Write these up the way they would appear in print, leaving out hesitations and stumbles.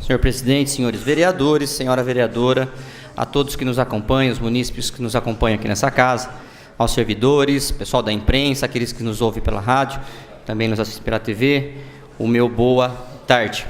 Senhor presidente, senhores vereadores, senhora vereadora, a todos que nos acompanham, os munícipes que nos acompanham aqui nessa casa, aos servidores, pessoal da imprensa, aqueles que nos ouvem pela rádio, também nos assistem pela TV, o meu boa tarde.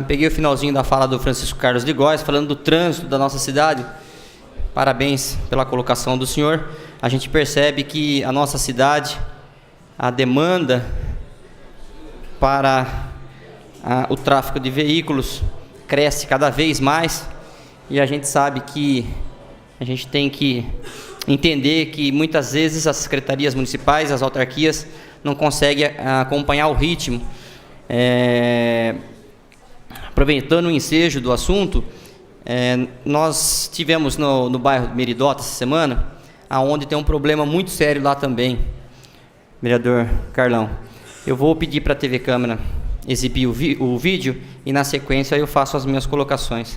Peguei o finalzinho da fala do Francisco Carlos de Góes, falando do trânsito da nossa cidade. Parabéns pela colocação do senhor. A gente percebe que a nossa cidade, a demanda para o tráfego de veículos cresce cada vez mais, e a gente sabe que a gente tem que entender que muitas vezes as secretarias municipais, as autarquias, não conseguem acompanhar o ritmo. Aproveitando o ensejo do assunto, nós tivemos no bairro Meridota essa semana, onde tem um problema muito sério lá também, vereador Carlão. Eu vou pedir para a TV Câmara exibir o vídeo e, na sequência, eu faço as minhas colocações.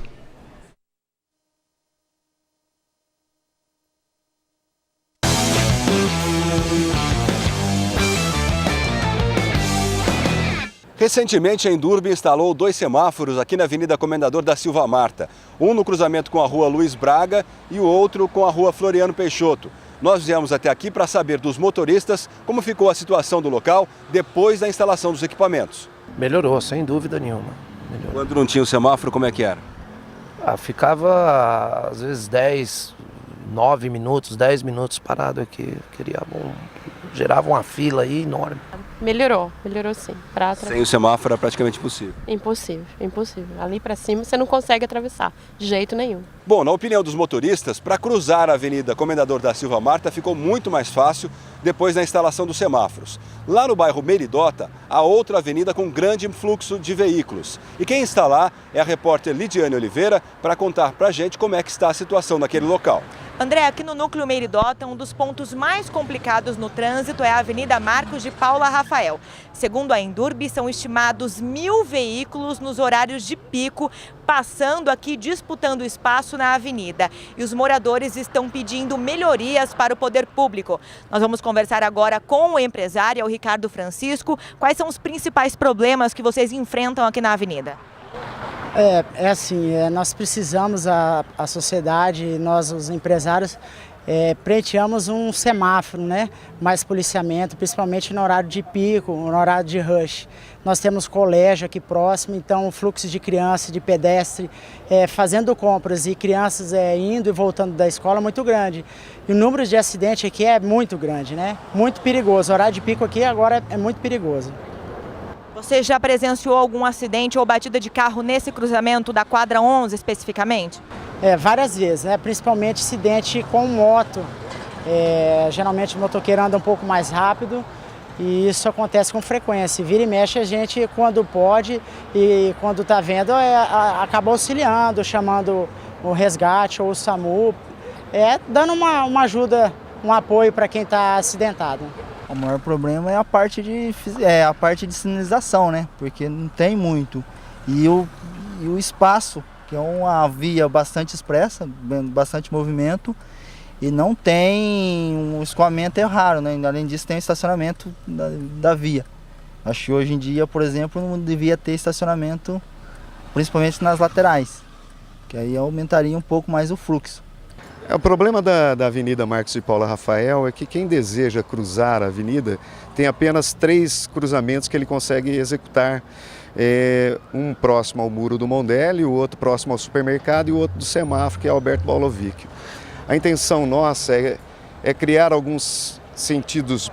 Recentemente, a Endurbe instalou 2 semáforos aqui na Avenida Comendador da Silva Marta. Um no cruzamento com a Rua Luiz Braga e o outro com a Rua Floriano Peixoto. Nós viemos até aqui para saber dos motoristas como ficou a situação do local depois da instalação dos equipamentos. Melhorou, sem dúvida nenhuma. Melhorou. Quando não tinha o semáforo, como é que era? Ficava, às vezes, 9 minutos, 10 minutos parado aqui. Gerava uma fila aí enorme. Melhorou sim. Sem o semáforo é praticamente impossível. Impossível. Ali para cima você não consegue atravessar, de jeito nenhum. Bom, na opinião dos motoristas, para cruzar a Avenida Comendador da Silva Marta ficou muito mais fácil depois da instalação dos semáforos. Lá no bairro Meridota, há outra avenida com grande fluxo de veículos. E quem está lá é a repórter Lidiane Oliveira para contar para a gente como é que está a situação naquele local. André, aqui no núcleo Meridota, um dos pontos mais complicados no trânsito é a Avenida Marcos de Paula Rafael. Segundo a Endurbe, são estimados 1.000 veículos nos horários de pico, passando aqui, disputando espaço na avenida. E os moradores estão pedindo melhorias para o poder público. Nós vamos conversar agora com o empresário, o Ricardo Francisco. Quais são os principais problemas que vocês enfrentam aqui na avenida? Nós precisamos, a sociedade, nós os empresários, pleiteamos um semáforo, né? Mais policiamento, principalmente no horário de pico, no horário de rush. Nós temos colégio aqui próximo, então o fluxo de crianças, de pedestre, fazendo compras e crianças indo e voltando da escola é muito grande. E o número de acidentes aqui é muito grande, né? Muito perigoso. O horário de pico aqui agora é muito perigoso. Você já presenciou algum acidente ou batida de carro nesse cruzamento da quadra 11 especificamente? Várias vezes, né? Principalmente acidente com moto. Geralmente o motoqueiro anda um pouco mais rápido e isso acontece com frequência. Vira e mexe a gente, quando pode e quando está vendo, acaba auxiliando, chamando o resgate ou o SAMU, dando uma ajuda, um apoio para quem está acidentado. O maior problema é a parte de sinalização, né? Porque não tem muito. E o espaço, que é uma via bastante expressa, bastante movimento, e não tem um escoamento, é raro, né? Além disso, tem o estacionamento da via. Acho que hoje em dia, por exemplo, não devia ter estacionamento, principalmente nas laterais, que aí aumentaria um pouco mais o fluxo. O problema da Avenida Marcos de Paula Rafael é que quem deseja cruzar a avenida tem apenas 3 cruzamentos que ele consegue executar. Um próximo ao Muro do Mondelli, o outro próximo ao supermercado e o outro do semáforo, que é Alberto Baulovicchio. A intenção nossa é criar alguns sentidos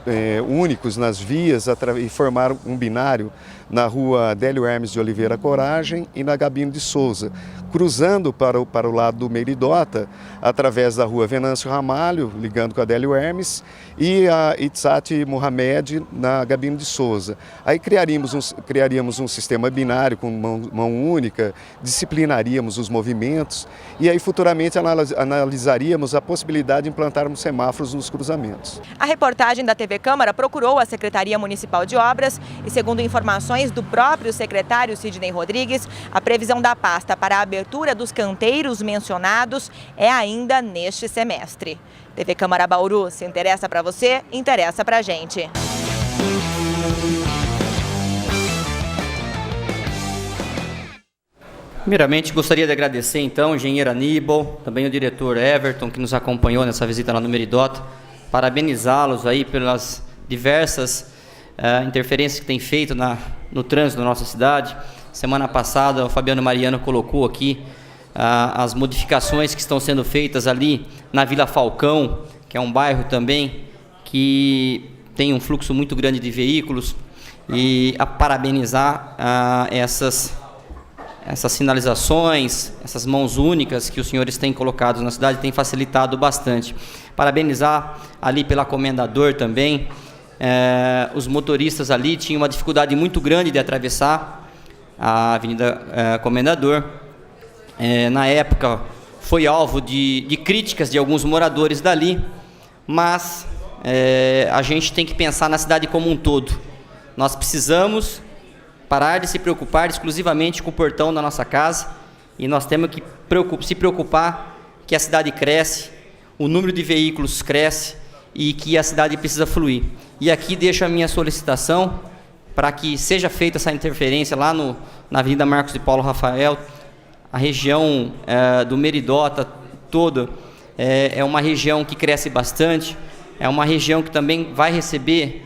únicos nas vias e formar um binário na rua Adélio Hermes de Oliveira Coragem e na Gabino de Souza, cruzando para o lado do Meridota, através da rua Venâncio Ramalho, ligando com a Adélio Hermes, e a Itzhak Mohamed na Gabino de Souza. Aí criaríamos um sistema binário com mão única, disciplinaríamos os movimentos e aí futuramente analisaríamos a possibilidade de implantarmos semáforos nos cruzamentos. A reportagem da TV Câmara procurou a Secretaria Municipal de Obras e, segundo informações do próprio secretário Sidney Rodrigues, a previsão da pasta para a abertura dos canteiros mencionados é ainda neste semestre. TV Câmara Bauru, se interessa para você, interessa para a gente. Primeiramente, gostaria de agradecer, então, o engenheiro Aníbal, também o diretor Everton, que nos acompanhou nessa visita lá no Meridota, parabenizá-los aí pelas diversas interferências que tem feito no trânsito da nossa cidade. Semana passada, o Fabiano Mariano colocou aqui as modificações que estão sendo feitas ali na Vila Falcão, que é um bairro também que tem um fluxo muito grande de veículos, e a parabenizar essas sinalizações, essas mãos únicas que os senhores têm colocado na cidade, tem facilitado bastante. Parabenizar ali pela Comendador também. Os motoristas ali tinham uma dificuldade muito grande de atravessar a Avenida Comendador. Na época foi alvo de críticas de alguns moradores dali, mas a gente tem que pensar na cidade como um todo. Nós precisamos parar de se preocupar exclusivamente com o portão da nossa casa, e nós temos que se preocupar que a cidade cresce, o número de veículos cresce e que a cidade precisa fluir. E aqui deixo a minha solicitação para que seja feita essa interferência lá na Avenida Marcos de Paulo Rafael. A região do Meridota toda é uma região que cresce bastante, é uma região que também vai receber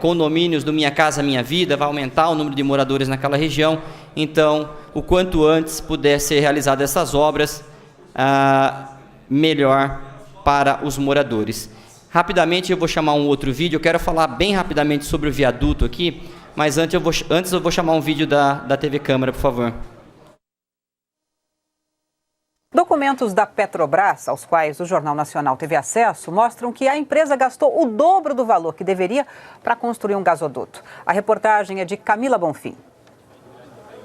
condomínios do Minha Casa Minha Vida, vai aumentar o número de moradores naquela região. Então, o quanto antes puder ser realizadas essas obras, melhor para os moradores. Rapidamente eu vou chamar um outro vídeo, eu quero falar bem rapidamente sobre o viaduto aqui, mas antes eu vou chamar um vídeo da TV Câmara, por favor. Documentos da Petrobras, aos quais o Jornal Nacional teve acesso, mostram que a empresa gastou o dobro do valor que deveria para construir um gasoduto. A reportagem é de Camila Bonfim.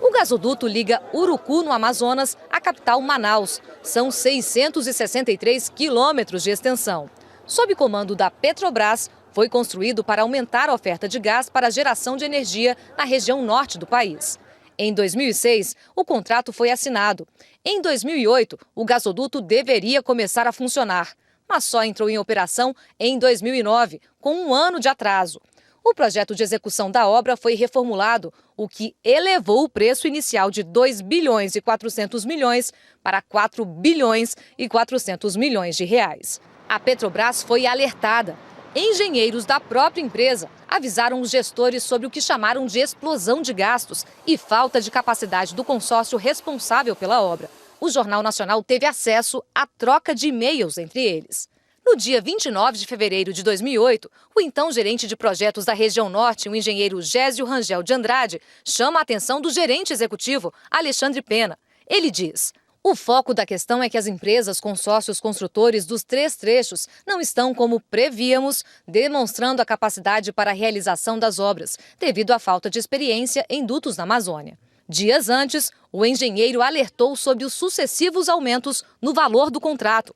O gasoduto liga Urucu, no Amazonas, à capital Manaus. São 663 quilômetros de extensão. Sob comando da Petrobras, foi construído para aumentar a oferta de gás para a geração de energia na região norte do país. Em 2006, o contrato foi assinado. Em 2008, o gasoduto deveria começar a funcionar, mas só entrou em operação em 2009, com um ano de atraso. O projeto de execução da obra foi reformulado, o que elevou o preço inicial de 2 bilhões e 400 milhões para 4 bilhões e 400 milhões de reais. A Petrobras foi alertada. Engenheiros da própria empresa avisaram os gestores sobre o que chamaram de explosão de gastos e falta de capacidade do consórcio responsável pela obra. O Jornal Nacional teve acesso à troca de e-mails entre eles. No dia 29 de fevereiro de 2008, o então gerente de projetos da região norte, o engenheiro Gésio Rangel de Andrade, chama a atenção do gerente executivo, Alexandre Pena. Ele diz: o foco da questão é que as empresas, consórcios construtores dos 3 trechos não estão como prevíamos, demonstrando a capacidade para a realização das obras, devido à falta de experiência em dutos na Amazônia. Dias antes, o engenheiro alertou sobre os sucessivos aumentos no valor do contrato.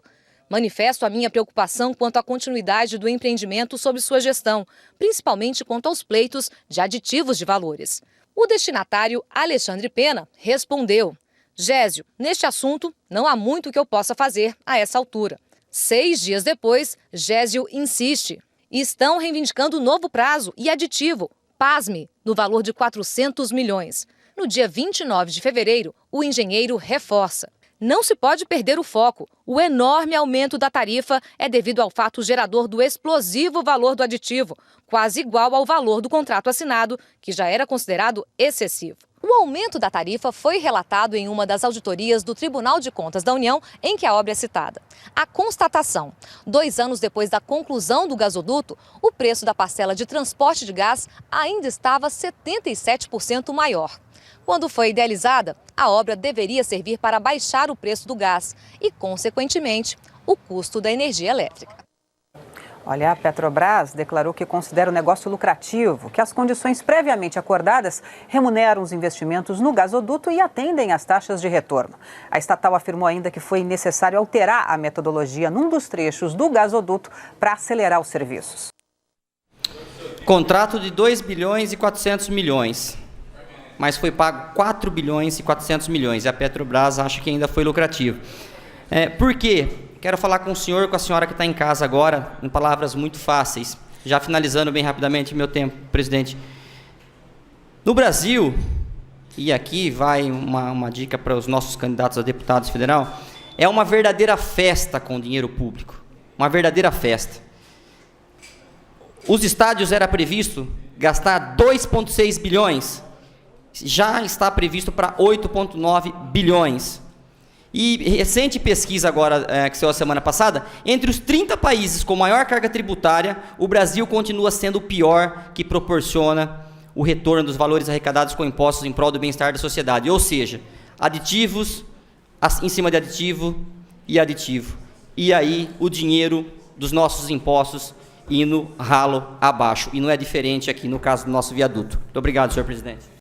Manifesto a minha preocupação quanto à continuidade do empreendimento sob sua gestão, principalmente quanto aos pleitos de aditivos de valores. O destinatário, Alexandre Pena, respondeu: Gésio, neste assunto, não há muito que eu possa fazer a essa altura. 6 dias depois, Gésio insiste. Estão reivindicando novo prazo e aditivo, pasme, no valor de 400 milhões. No dia 29 de fevereiro, o engenheiro reforça: não se pode perder o foco. O enorme aumento da tarifa é devido ao fato gerador do explosivo valor do aditivo, quase igual ao valor do contrato assinado, que já era considerado excessivo. O aumento da tarifa foi relatado em uma das auditorias do Tribunal de Contas da União em que a obra é citada. A constatação: 2 anos depois da conclusão do gasoduto, o preço da parcela de transporte de gás ainda estava 77% maior. Quando foi idealizada, a obra deveria servir para baixar o preço do gás e, consequentemente, o custo da energia elétrica. Olha, a Petrobras declarou que considera o negócio lucrativo, que as condições previamente acordadas remuneram os investimentos no gasoduto e atendem às taxas de retorno. A estatal afirmou ainda que foi necessário alterar a metodologia num dos trechos do gasoduto para acelerar os serviços. Contrato de 2 bilhões e 400 milhões, mas foi pago 4 bilhões e 400 milhões, e a Petrobras acha que ainda foi lucrativo. Por quê? Quero falar com o senhor, com a senhora que está em casa agora, em palavras muito fáceis, já finalizando bem rapidamente meu tempo, presidente. No Brasil, e aqui vai uma dica para os nossos candidatos a deputados federal, é uma verdadeira festa com dinheiro público. Uma verdadeira festa. Os estádios era previsto gastar 2,6 bilhões, já está previsto para 8,9 bilhões. E recente pesquisa agora, que saiu a semana passada, entre os 30 países com maior carga tributária, o Brasil continua sendo o pior que proporciona o retorno dos valores arrecadados com impostos em prol do bem-estar da sociedade. Ou seja, aditivos em cima de aditivo e aditivo. E aí o dinheiro dos nossos impostos indo ralo abaixo. E não é diferente aqui no caso do nosso viaduto. Muito obrigado, senhor presidente.